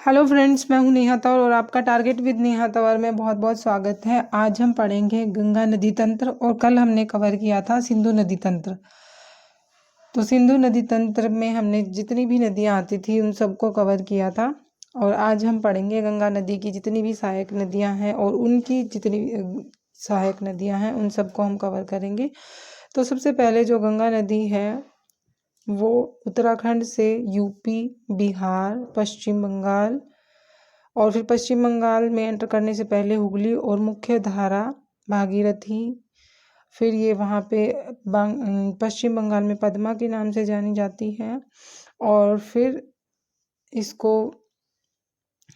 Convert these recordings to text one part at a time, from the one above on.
Hello friends, मैं हूं नेहा तौर और आपका टारगेट विद नेहा तौर में बहुत बहुत स्वागत है। आज हम पढ़ेंगे गंगा नदी तंत्र और कल हमने कवर किया था सिंधु नदी तंत्र। तो सिंधु नदी तंत्र में हमने जितनी भी नदियां आती थी उन सबको कवर किया था और आज हम पढ़ेंगे गंगा नदी की जितनी भी सहायक नदियां हैं और उनकी जितनी सहायक नदियां हैं उन सबको हम कवर करेंगे। तो सबसे पहले जो गंगा नदी है वो उत्तराखंड से यूपी, बिहार, पश्चिम बंगाल और फिर पश्चिम बंगाल में एंटर करने से पहले हुगली और मुख्य धारा भागीरथी, फिर ये वहाँ पे पश्चिम बंगाल में पद्मा के नाम से जानी जाती है और फिर इसको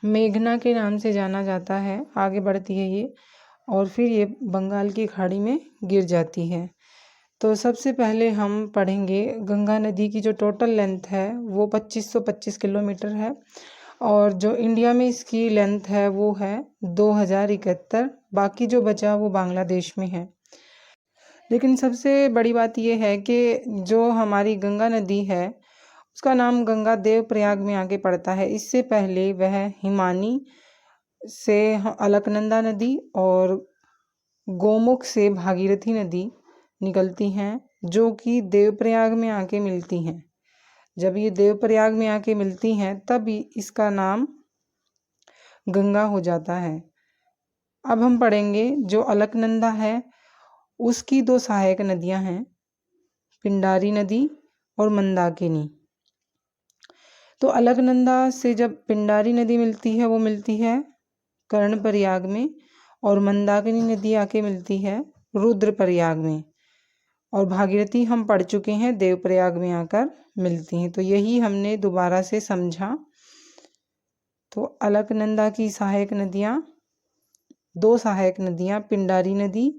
मेघना के नाम से जाना जाता है। आगे बढ़ती है ये और फिर ये बंगाल की खाड़ी में गिर जाती है। तो सबसे पहले हम पढ़ेंगे गंगा नदी की जो टोटल लेंथ है वो 2525 किलोमीटर है और जो इंडिया में इसकी लेंथ है वो है 2071। बाकी जो बचा वो बांग्लादेश में है। लेकिन सबसे बड़ी बात ये है कि जो हमारी गंगा नदी है उसका नाम गंगा देवप्रयाग में आगे पड़ता है। इससे पहले वह हिमानी से अलकनंदा नदी और गोमुख से भागीरथी नदी निकलती हैं जो कि देवप्रयाग में आके मिलती हैं। जब ये देवप्रयाग में आके मिलती हैं तब इसका नाम गंगा हो जाता है। अब हम पढ़ेंगे जो अलकनंदा है उसकी दो सहायक नदियां हैं, पिंडारी नदी और मंदाकिनी। तो अलकनंदा से जब पिंडारी नदी मिलती है वो मिलती है कर्णप्रयाग में और मंदाकिनी नदी आके मिलती है रुद्रप्रयाग में और भागीरथी हम पढ़ चुके हैं देवप्रयाग में आकर मिलती हैं। तो यही हमने दोबारा से समझा। तो अलकनंदा की सहायक नदियाँ, दो सहायक नदियाँ, पिंडारी नदी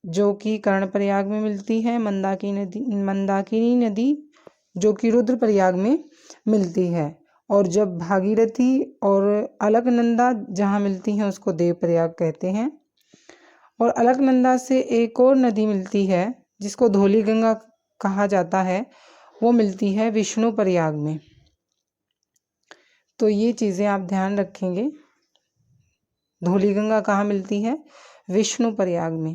जो कि कर्णप्रयाग में मिलती है, मंदाकिनी नदी जो कि रुद्रप्रयाग में मिलती है। और जब भागीरथी और अलकनंदा जहाँ मिलती हैं उसको देवप्रयाग कहते हैं। और अलकनंदा से एक और नदी मिलती है जिसको धौली गंगा कहा जाता है, वो मिलती है विष्णुप्रयाग में। तो ये चीज़ें आप ध्यान रखेंगे। धौली गंगा कहाँ मिलती है? विष्णुप्रयाग में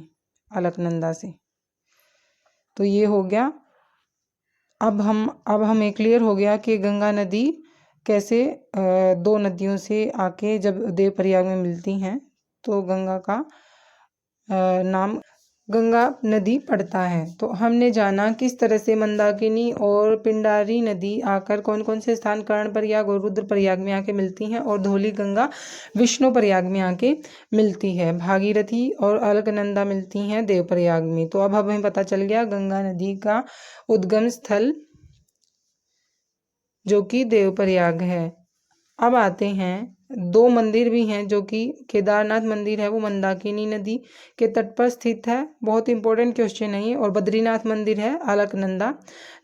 अलकनंदा से। तो ये हो गया। अब हमें क्लियर हो गया कि गंगा नदी कैसे दो नदियों से आके जब देवप्रयाग में मिलती हैं तो गंगा का नाम गंगा नदी पड़ता है। तो हमने जाना किस तरह से मंदाकिनी और पिंडारी नदी आकर कौन कौन से स्थान कर्णप्रयाग और रुद्रप्रयाग में आके मिलती हैं और धौली गंगा विष्णुप्रयाग में आके मिलती है। भागीरथी और अलकनंदा मिलती हैं देवप्रयाग में। तो अब हमें पता चल गया गंगा नदी का उद्गम स्थल जो कि देवप्रयाग है। अब आते हैं, दो मंदिर भी हैं जो कि केदारनाथ मंदिर है वो मंदाकिनी नदी के तट पर स्थित है, बहुत इंपॉर्टेंट क्वेश्चन है ये। और बद्रीनाथ मंदिर है अलकनंदा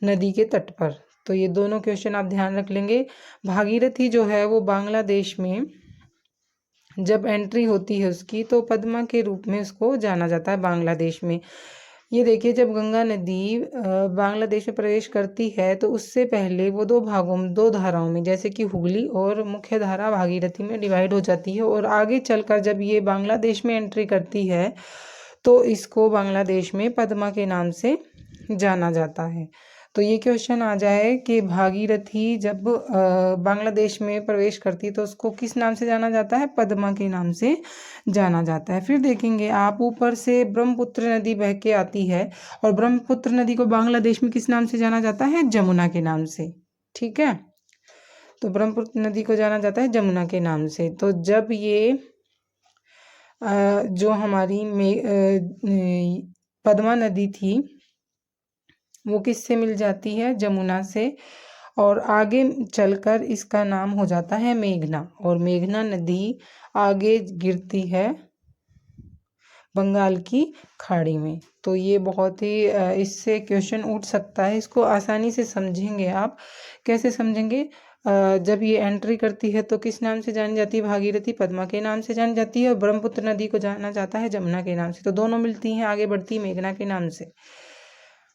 नदी के तट पर। तो ये दोनों क्वेश्चन आप ध्यान रख लेंगे। भागीरथी जो है वो बांग्लादेश में जब एंट्री होती है उसकी तो पद्मा के रूप में उसको जाना जाता है बांग्लादेश में। ये देखिए, जब गंगा नदी बांग्लादेश में प्रवेश करती है तो उससे पहले वो दो भागों में, दो धाराओं में, जैसे कि हुगली और मुख्य धारा भागीरथी में डिवाइड हो जाती है। और आगे चलकर जब ये बांग्लादेश में एंट्री करती है तो इसको बांग्लादेश में पद्मा के नाम से जाना जाता है। तो ये क्वेश्चन आ जाए कि भागीरथी जब बांग्लादेश में प्रवेश करती है तो उसको किस नाम से जाना जाता है? पद्मा के नाम से जाना जाता है। फिर देखेंगे आप, ऊपर से ब्रह्मपुत्र नदी बह के आती है और ब्रह्मपुत्र नदी को बांग्लादेश में किस नाम से जाना जाता है? जमुना के नाम से। ठीक है, तो ब्रह्मपुत्र नदी को जाना जाता है जमुना के नाम से। तो जब ये जो हमारी पद्मा नदी थी वो किससे मिल जाती है? जमुना से। और आगे चलकर इसका नाम हो जाता है मेघना और मेघना नदी आगे गिरती है बंगाल की खाड़ी में। तो ये बहुत ही इससे क्वेश्चन उठ सकता है, इसको आसानी से समझेंगे आप। कैसे समझेंगे? जब ये एंट्री करती है तो किस नाम से जानी जाती है? भागीरथी पद्मा के नाम से जानी जाती है और ब्रह्मपुत्र नदी को जाना जाता है जमुना के नाम से। तो दोनों मिलती हैं, आगे बढ़ती है मेघना के नाम से।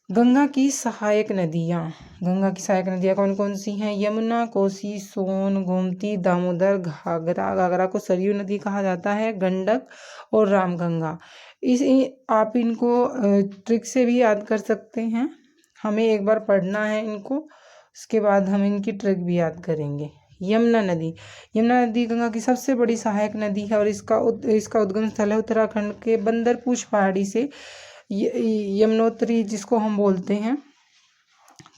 गंगा की सहायक नदियाँ कौन कौन सी हैं? यमुना, कोसी, सोन, गोमती, दामोदर, घाघरा को सरयू नदी कहा जाता है, गंडक और रामगंगा। आप इनको ट्रिक से भी याद कर सकते हैं। हमें एक बार पढ़ना है इनको, उसके बाद हम इनकी ट्रिक भी याद करेंगे। यमुना नदी गंगा की सबसे बड़ी सहायक नदी है और इसका उद्गम स्थल है उत्तराखंड के बंदरपूछ पहाड़ी से यमुनोत्री जिसको हम बोलते हैं,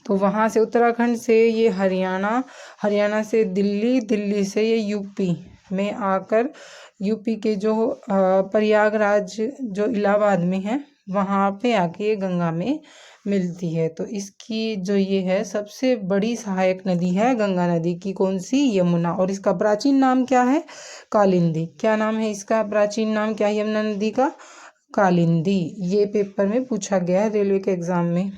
तो वहाँ से उत्तराखंड से ये हरियाणा से दिल्ली से ये यूपी में आकर यूपी के जो प्रयागराज जो इलाहाबाद में है वहाँ पे आके ये गंगा में मिलती है। तो इसकी जो ये है सबसे बड़ी सहायक नदी है गंगा नदी की, कौन सी? यमुना। और इसका प्राचीन नाम क्या है? कालिंदी। क्या नाम है इसका? प्राचीन नाम क्या है यमुना नदी का? कालिंदी। ये पेपर में पूछा गया है रेलवे के एग्जाम में।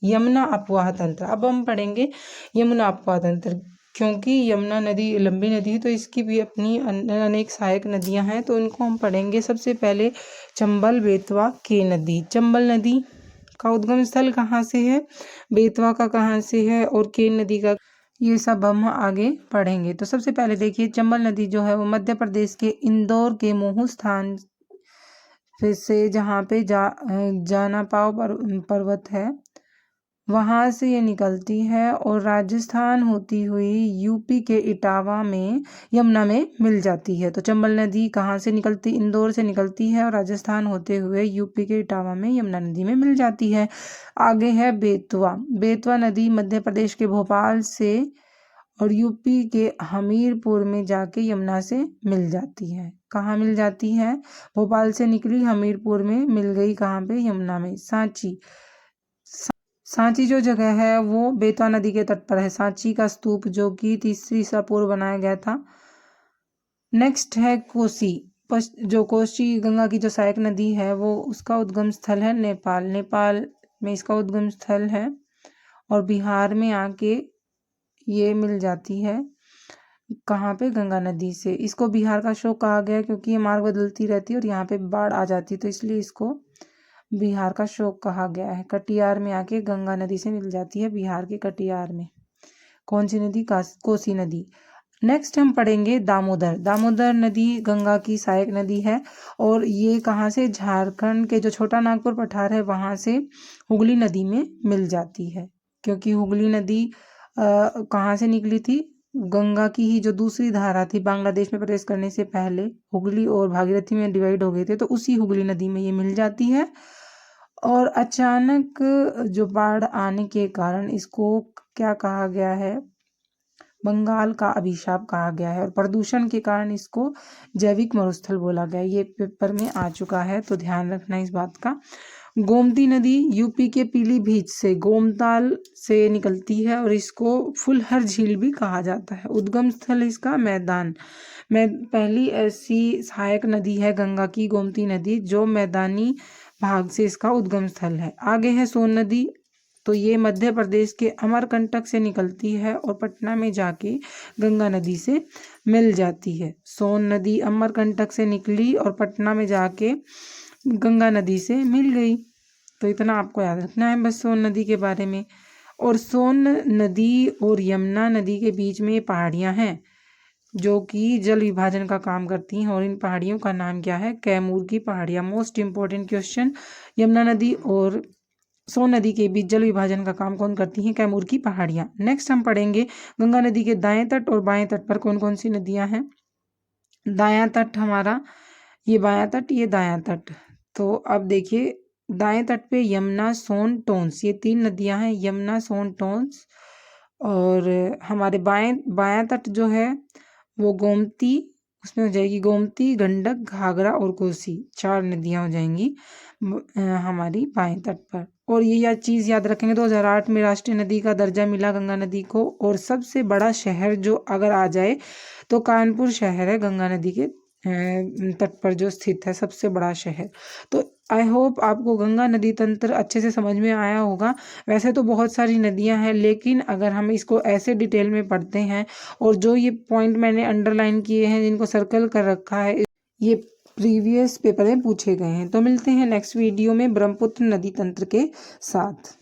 यमुना अपवाह तंत्र, अब हम पढ़ेंगे यमुना अपवाह तंत्र। क्योंकि यमुना नदी लंबी नदी है तो इसकी भी अपनी अनेक सहायक नदियां हैं, तो उनको हम पढ़ेंगे। सबसे पहले चंबल, बेतवा, केन नदी। चंबल नदी का उद्गम स्थल कहाँ से है, बेतवा का कहाँ से है और केन नदी का, ये सब हम आगे पढ़ेंगे। तो सबसे पहले देखिए चंबल नदी जो है वो मध्य प्रदेश के इंदौर के मोहू स्थान फिर से जहाँ पे जाना पाव पर्वत है वहाँ से ये निकलती है और राजस्थान होती हुई यूपी के इटावा में यमुना में मिल जाती है। तो चंबल नदी कहाँ से निकलती? इंदौर से निकलती है और राजस्थान होते हुए यूपी के इटावा में यमुना नदी में मिल जाती है। आगे है बेतवा नदी मध्य प्रदेश के भोपाल से और यूपी के हमीरपुर में जाके यमुना से मिल जाती है। कहाँ मिल जाती है? भोपाल से निकली हमीरपुर में मिल गई, कहाँ पे? यमुना में। सांची जो जगह है वो बेतवा नदी के तट पर है। सांची का स्तूप जो कि 3वीं ईसा पूर्व बनाया गया था। नेक्स्ट है कोसी। जो कोसी गंगा की जो सहायक नदी है वो उसका उद्गम स्थल है नेपाल में इसका उद्गम स्थल है और बिहार में आके ये मिल जाती है। कहाँ पे? गंगा नदी से। इसको बिहार का शोक कहा गया क्योंकि ये मार्ग बदलती रहती है और यहाँ पे बाढ़ आ जाती है, तो इसलिए इसको बिहार का शोक कहा गया है। कटिहार में आके गंगा नदी से मिल जाती है, बिहार के कटिहार में। कौन सी नदी? कोसी नदी। नेक्स्ट हम पढ़ेंगे दामोदर नदी गंगा की सहायक नदी है और ये कहाँ से? झारखंड के जो छोटा नागपुर पठार है वहाँ से हुगली नदी में मिल जाती है, क्योंकि हुगली नदी कहाँ से निकली थी? गंगा की ही जो दूसरी धारा थी बांग्लादेश में प्रवेश करने से पहले हुगली और भागीरथी में डिवाइड हो गए थे, तो उसी हुगली नदी में ये मिल जाती है। और अचानक जो बाढ़ आने के कारण इसको क्या कहा गया है? बंगाल का अभिशाप कहा गया है और प्रदूषण के कारण इसको जैविक मरुस्थल बोला गया। ये पेपर में आ चुका है, तो ध्यान रखना इस बात का। गोमती नदी यूपी के पीलीभीत से गोमताल से निकलती है और इसको फुलहर झील भी कहा जाता है। उद्गम स्थल इसका मैदान में पहली ऐसी सहायक नदी है गंगा की, गोमती नदी, जो मैदानी भाग से इसका उद्गम स्थल है। आगे है सोन नदी, तो ये मध्य प्रदेश के अमरकंटक से निकलती है और पटना में जाके गंगा नदी से मिल जाती है। सोन नदी अमरकंटक से निकली और पटना में जाके गंगा नदी से मिल गई। तो इतना आपको याद रखना है बस सोन नदी के बारे में। और सोन नदी और यमुना नदी के बीच में पहाड़ियाँ हैं जो कि जल विभाजन का काम करती हैं और इन पहाड़ियों का नाम क्या है? कैमूर की पहाड़ियाँ। मोस्ट इम्पोर्टेंट क्वेश्चन, यमुना नदी और सोन नदी के बीच जल विभाजन का काम कौन करती हैं? कैमूर की पहाड़ियाँ। नेक्स्ट हम पढ़ेंगे गंगा नदी के दाएं तट और बाएं तट पर कौन कौन सी नदियां हैं। दायां तट हमारा ये बायां तट, ये दायां तट। तो अब देखिए दाएं तट पे यमुना, सोन, टोंस, ये 3 नदियां हैं, यमुना, सोन, टोंस। और हमारे बायां तट जो है वो गोमती, उसमें हो जाएगी गोमती, गंडक, घाघरा और कोसी, 4 नदियां हो जाएंगी हमारी बाएं तट पर। और ये चीज़ याद रखेंगे 2008 में राष्ट्रीय नदी का दर्जा मिला गंगा नदी को। और सबसे बड़ा शहर जो अगर आ जाए तो कानपुर शहर है गंगा नदी के तट पर जो स्थित है, सबसे बड़ा शहर। तो आई होप आपको गंगा नदी तंत्र अच्छे से समझ में आया होगा। वैसे तो बहुत सारी नदियां हैं, लेकिन अगर हम इसको ऐसे डिटेल में पढ़ते हैं और जो ये पॉइंट मैंने अंडरलाइन किए हैं, जिनको सर्कल कर रखा है, ये प्रीवियस पेपर में पूछे गए हैं। तो मिलते हैं नेक्स्ट वीडियो में ब्रह्मपुत्र नदी तंत्र के साथ।